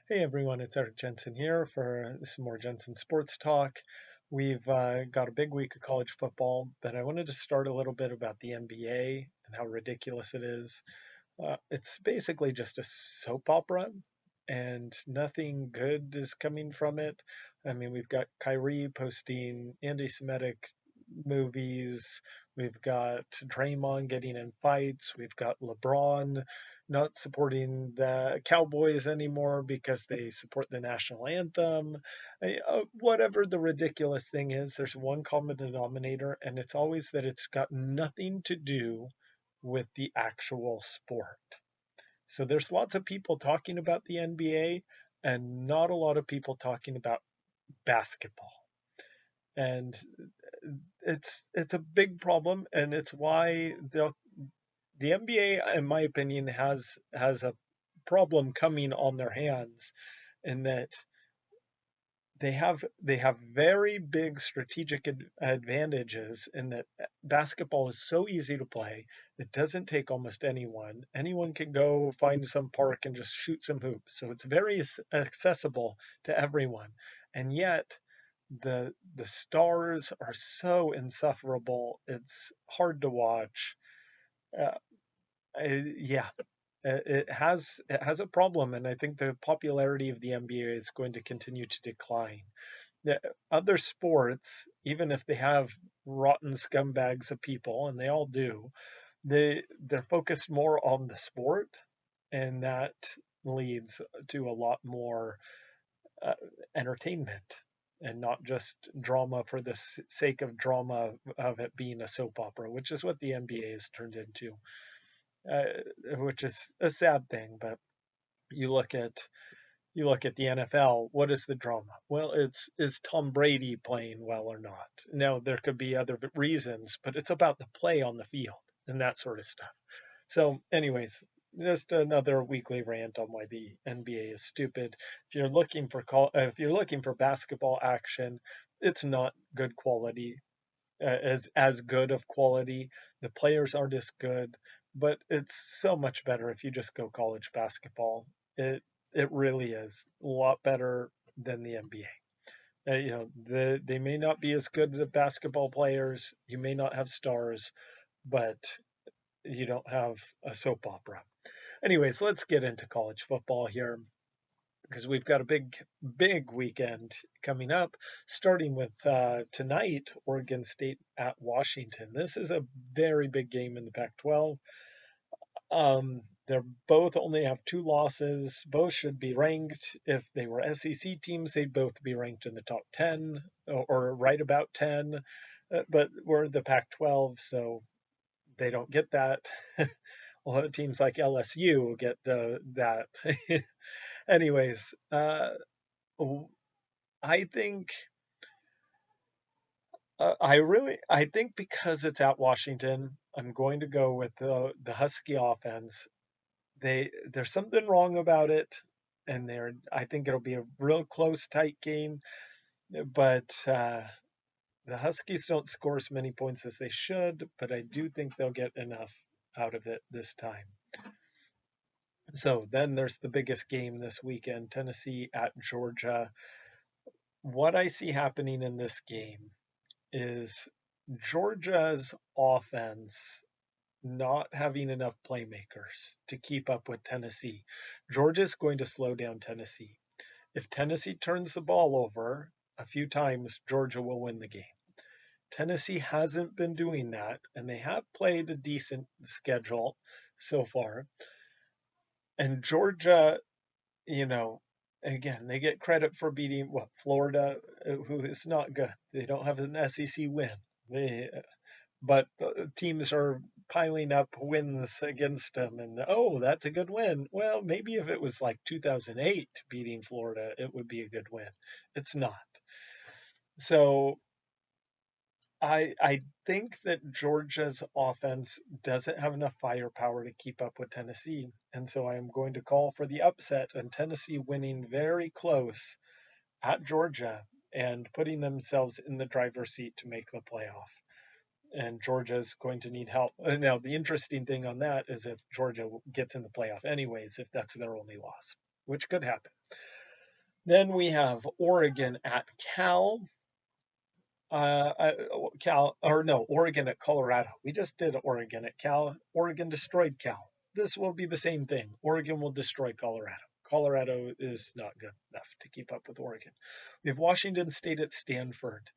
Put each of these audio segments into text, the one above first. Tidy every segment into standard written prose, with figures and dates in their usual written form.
Hey everyone, it's Jensen here for some more Jensen Sports Talk. We've got a big week of college football, but I wanted to start a little bit about the NBA and how ridiculous it is. It's basically just a soap opera, and nothing good is coming from it. I mean, we've got Kyrie posting anti Semitic movies, we've got Draymond getting in fights, we've got LeBron not supporting the Cowboys anymore because they support the national anthem. Whatever the ridiculous thing is, there's one common denominator, and it's always that it's got nothing to do with the actual sport. So there's lots of people talking about the NBA and not a lot of people talking about basketball. And it's a big problem, and it's why the NBA, in my opinion, has a problem coming on their hands in that they have very big strategic advantages in that basketball is so easy to play. It doesn't take almost anyone. Anyone can go find some park and just shoot some hoops. So it's very accessible to everyone. And yet the stars are so insufferable. It's hard to watch. Uh, yeah, it has a problem, and I think the popularity of the NBA is going to continue to decline. The other sports, even if they have rotten scumbags of people, and they all do, they're focused more on the sport, and that leads to a lot more uh, entertainment and not just drama for the sake of drama of it being a soap opera, which is what the NBA has turned into, uh, which is a sad thing. But you look at you look at the NFL, what is the drama? Well, it's is Tom Brady playing well or not? Now, there could be other reasons, but it's about the play on the field and that sort of stuff. So, anyways, just another weekly rant on why the NBA is stupid. If you're looking for basketball action, it's not good quality, as good of quality. The players aren't as good, but it's so much better if you just go college basketball. It really is a lot better than the NBA. They may not be as good at basketball players. You may not have stars, but you don't have a soap opera. Anyways, let's get into college football here because we've got a big weekend coming up, starting with tonight, Oregon State at Washington. This is a very big game in the Pac-12. They're both only have two losses. Both should be ranked. If they were SEC teams, they'd both be ranked in the top 10 or right about 10. But we're the Pac-12, so they don't get that. A lot of teams like LSU get that. Anyways, I think I think because it's at Washington, I'm going to go with the Husky offense. There's something wrong about it, and I think it'll be a real close, tight game. But the Huskies don't score as many points as they should, but I do think they'll get enough out of it this time. So then there's the biggest game this weekend, Tennessee at Georgia. What I see happening in this game is Georgia's offense not having enough playmakers to keep up with Tennessee. Georgia's going to slow down Tennessee. If Tennessee turns the ball over a few times, Georgia will win the game. Tennessee hasn't been doing that, and they have played a decent schedule so far. And Georgia, you know, again, they get credit for beating Florida, who is not good. They don't have an SEC win. But teams are piling up wins against them, and oh, that's a good win. Well, maybe if it was like 2008 beating Florida, it would be a good win. It's not. So I think that Georgia's offense doesn't have enough firepower to keep up with Tennessee, and so I am going to call for the upset and Tennessee winning very close at Georgia and putting themselves in the driver's seat to make the playoff. And Georgia's going to need help. Now, the interesting thing on that is if Georgia gets in the playoff anyways, if that's their only loss, which could happen. Then we have Oregon at Cal. Cal, or no, Oregon at Colorado. We just did Oregon at Cal. Oregon destroyed Cal. This will be the same thing. Oregon will destroy Colorado. Colorado is not good enough to keep up with Oregon. We have Washington State at Stanford.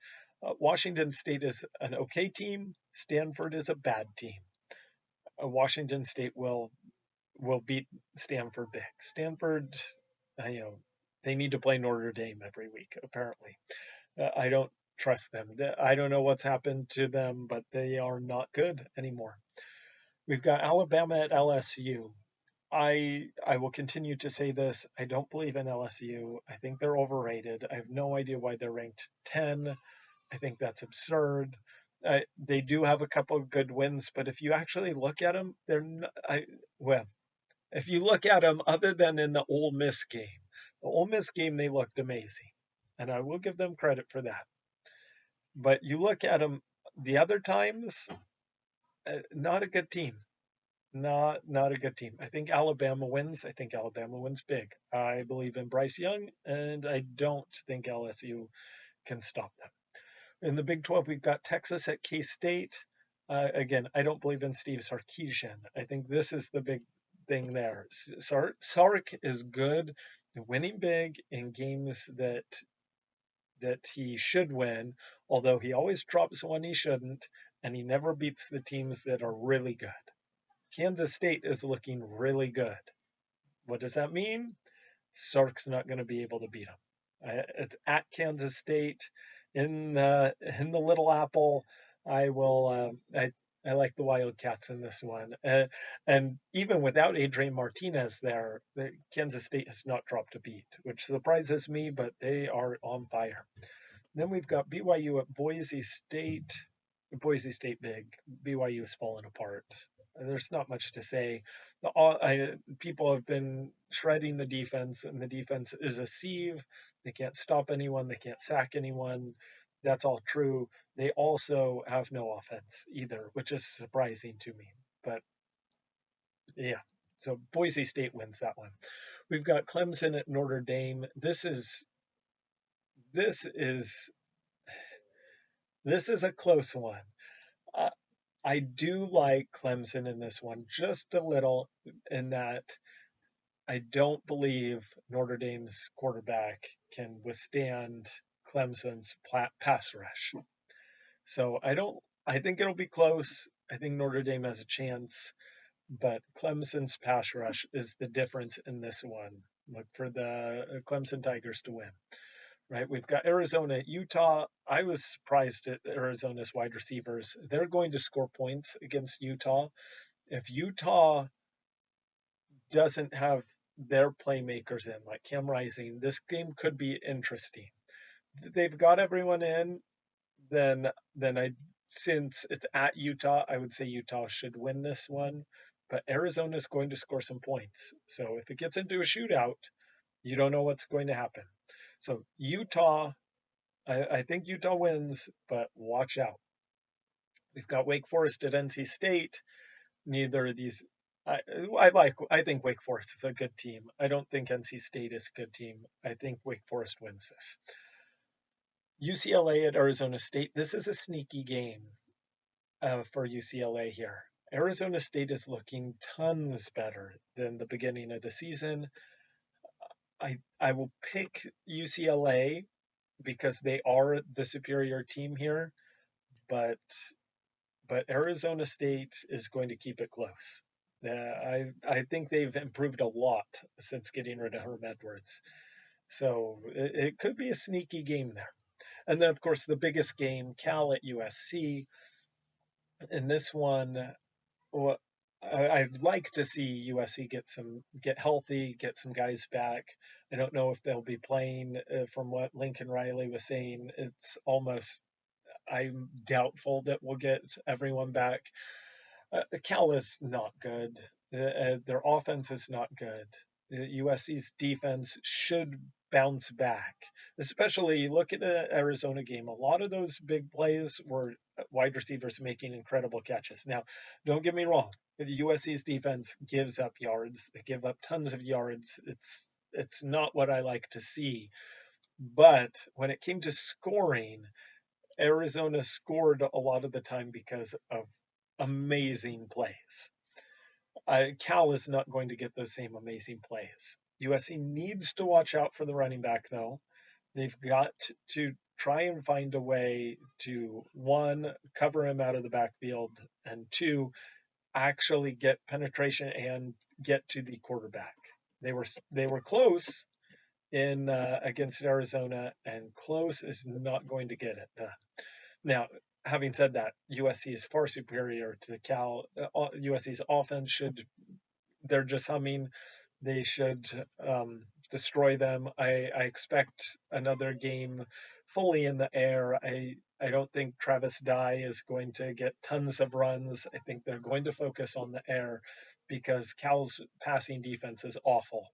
Washington State is an okay team. Stanford is a bad team. Washington State will beat Stanford big. Stanford, you know, they need to play Notre Dame every week apparently. I don't trust them. I don't know what's happened to them, but they are not good anymore. We've got Alabama at LSU. I will continue to say this. I don't believe in LSU. I think they're overrated. I have no idea why they're ranked 10. I think that's absurd. They do have a couple of good wins, but if you actually look at them, they're not, well, if you look at them other than in the Ole Miss game, the Ole Miss game they looked amazing, and I will give them credit for that. But you look at them the other times, not a good team. Not a good team. I think Alabama wins. I think Alabama wins big. I believe in Bryce Young, and I don't think LSU can stop them. In the Big 12, we've got Texas at K State. Again, I don't believe in Steve Sarkisian. I think this is the big thing there. Sark is good, winning big in games that he should win, although he always drops one he shouldn't, and he never beats the teams that are really good. Kansas State is looking really good. What does that mean? Sark's not going to be able to beat him. It's at Kansas State in the Little Apple. I will. I like the Wildcats in this one, and even without Adrian Martinez there, Kansas State has not dropped a beat, which surprises me. But they are on fire. Then we've got BYU at Boise State. Boise State big. BYU is falling apart. There's not much to say. People have been shredding the defense, and the defense is a sieve. They can't stop anyone. They can't sack anyone. That's all true. They also have no offense either, which is surprising to me. But yeah, so Boise State wins that one. We've got Clemson at Notre Dame. This is this is a close one. Uh, I do like Clemson in this one just a little, in that I don't believe Notre Dame's quarterback can withstand Clemson's pass rush. So I don't. I think it'll be close. I think Notre Dame has a chance, but Clemson's pass rush is the difference in this one. Look for the Clemson Tigers to win. Right, we've got Arizona, Utah. I was surprised at Arizona's wide receivers. They're going to score points against Utah. If Utah doesn't have their playmakers in, like Cam Rising, this game could be interesting. They've got everyone in, then I since it's at Utah, I would say Utah should win this one. But Arizona is going to score some points. So if it gets into a shootout, you don't know what's going to happen. So Utah, I think Utah wins, but watch out. We've got Wake Forest at NC State. Neither of these. I, I think Wake Forest is a good team. I don't think NC State is a good team. I think Wake Forest wins this. UCLA at Arizona State. This is a sneaky game for UCLA here. Arizona State is looking tons better than the beginning of the season. I will pick UCLA because they are the superior team here, but Arizona State is going to keep it close. I think they've improved a lot since getting rid of Herm Edwards, so it could be a sneaky game there. And then of course the biggest game, Cal at USC. In this one, well, I'd like to see USC get healthy, get some guys back. I don't know if they'll be playing. From what Lincoln Riley was saying, it's almost, I'm doubtful that we'll get everyone back. Cal is not good. Their offense is not good. USC's defense should bounce back, especially look at the Arizona game. A lot of those big plays were wide receivers making incredible catches. Now, don't get me wrong. USC's defense gives up yards. They give up tons of yards. it's not what I like to see. But when it came to scoring, Arizona scored a lot of the time because of amazing plays. Cal is not going to get those same amazing plays. USC needs to watch out for the running back, though. They've got to try and find a way to, one, cover him out of the backfield, and two, actually get penetration and get to the quarterback. They were close in against Arizona, and close is not going to get it done. Now, having said that, USC is far superior to Cal. USC's offense should, they're just humming. They should destroy them. I expect another game fully in the air. I don't think Travis Dye is going to get tons of runs. I think they're going to focus on the air because Cal's passing defense is awful.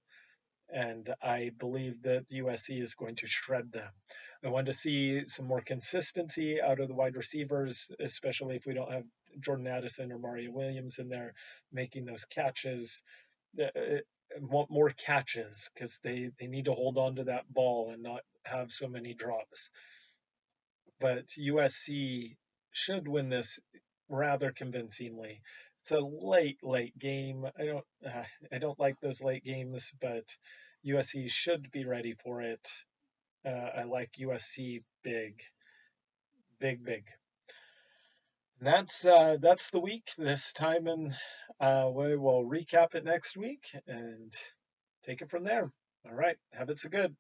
And I believe that USC is going to shred them. I want to see some more consistency out of the wide receivers, especially if we don't have Jordan Addison or Mario Williams in there making those catches. Want more catches because they need to hold on to that ball and not have so many drops. But USC should win this rather convincingly. It's a late game. I don't like those late games, but USC should be ready for it. I like USC big, big, big. And that's the week this time, and we will recap it next week and take it from there. All right, have it so good.